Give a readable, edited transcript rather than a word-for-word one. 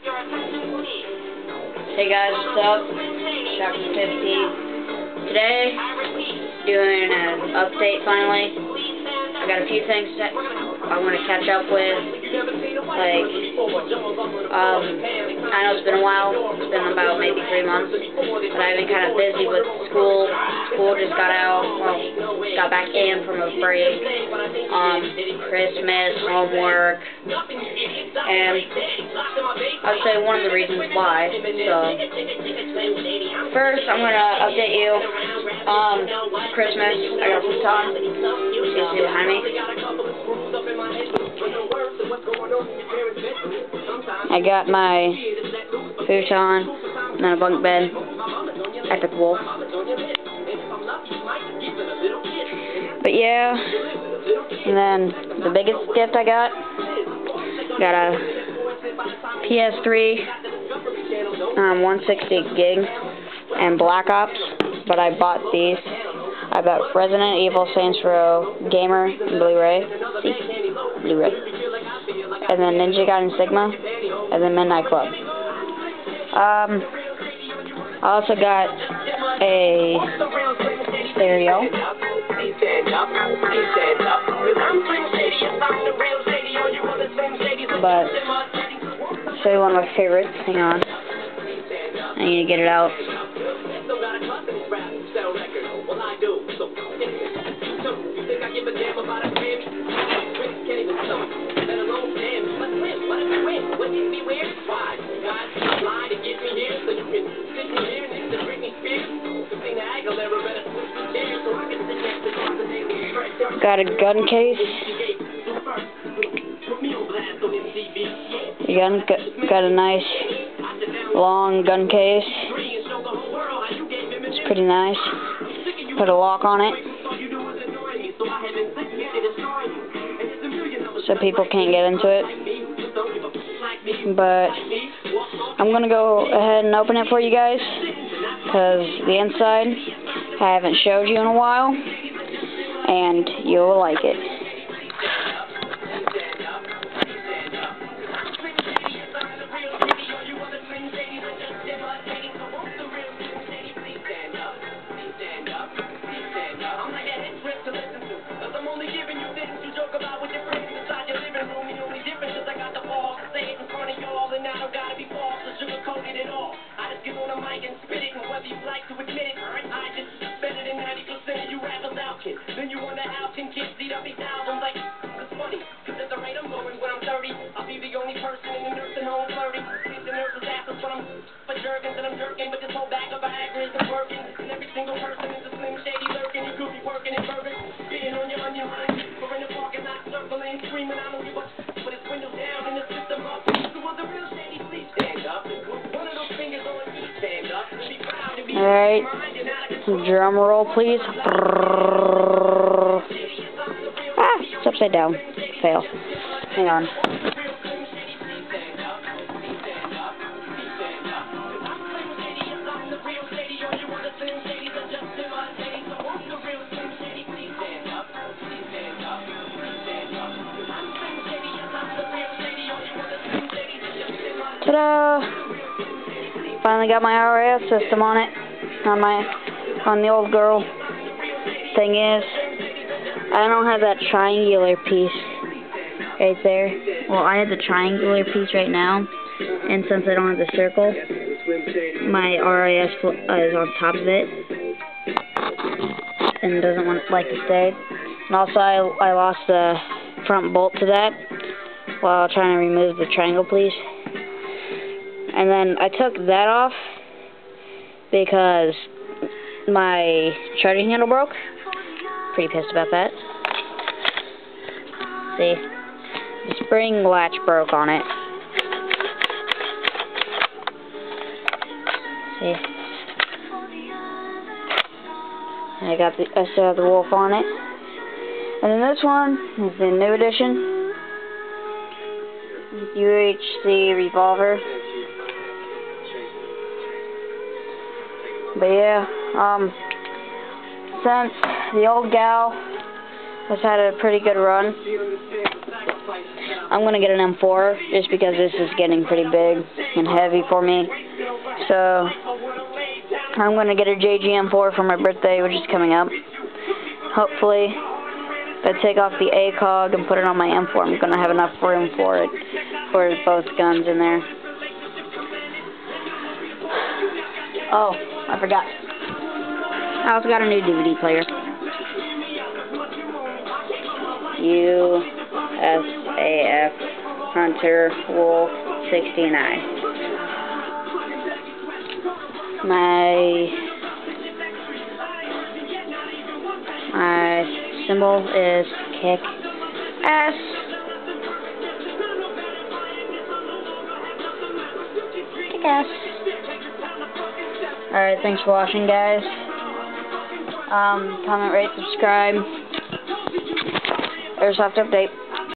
Hey guys, what's up? Shotguner50. Today, doing an update finally. I got a few things that I want to catch up with. Like, I know it's been a while. It's been about maybe 3 months. But I've been kind of busy with school. School just got out. Well, got back in from a break. Christmas, homework. And I'd say one of the reasons why. So, first, I'm going to update you. Christmas, I got a futon. You can see behind me. I got my futon and then a bunk bed. Epic wolf. But yeah, and then the biggest gift I got a PS3, 160 gig, and Black Ops. But I bought these. I bought Resident Evil Saints Row Gamer and Blu-ray. Blu-ray. And then Ninja Gaiden Sigma. And then Midnight Club. I also got a stereo. But I'll show you one of my favorites. Hang on. I need to get it out. Got a gun case. Got a nice long gun case. It's pretty nice. Put a lock on it so people can't get into it. But I'm gonna go ahead and open it for you guys, because the inside I haven't showed you in a while, and you'll like it. Then you wonder how can kids eat up these albums like it's funny, cause at the rate I'm going when I'm 30, I'll be the only person in the nursing home flirting. Kids and nurses ask us when I'm for jerkins and I'm jerking, but this whole bag of Viagra isn't working. And every single person is a slim shady lurking. You could be working in burgers, being on your onion ring, or in the parking lot circling, screaming, I don't give a but it's windows down and the system up. So will the real shady please stand up? One of those fingers on each stand up. Be proud to be Alright, drum roll please. It's upside down. Fail. Hang on. Ta-da! Finally got my RAS system on it. On the old girl. Thing is, I don't have that triangular piece right there. Well, I have the triangular piece right now, and since I don't have the circle, my RAS is on top of it, and doesn't like to stay. And also, I lost the front bolt to that while trying to remove the triangle piece. And then I took that off because my charging handle broke. Pretty pissed about that. See, the spring latch broke on it. See, I still have the wolf on it. And then this one is the new edition, UHC revolver. But yeah, since the old gal has had a pretty good run. I'm going to get an M4 just because this is getting pretty big and heavy for me. So I'm going to get a JGM4 for my birthday, which is coming up. Hopefully, if I take off the ACOG and put it on my M4, I'm going to have enough room for it, for both guns in there. Oh, I forgot. I also got a new DVD player. USAF Hunter Wolf 69. My symbol is kick ass. Kick ass. Alright, thanks for watching, guys. Comment, rate, subscribe. Airsoft update.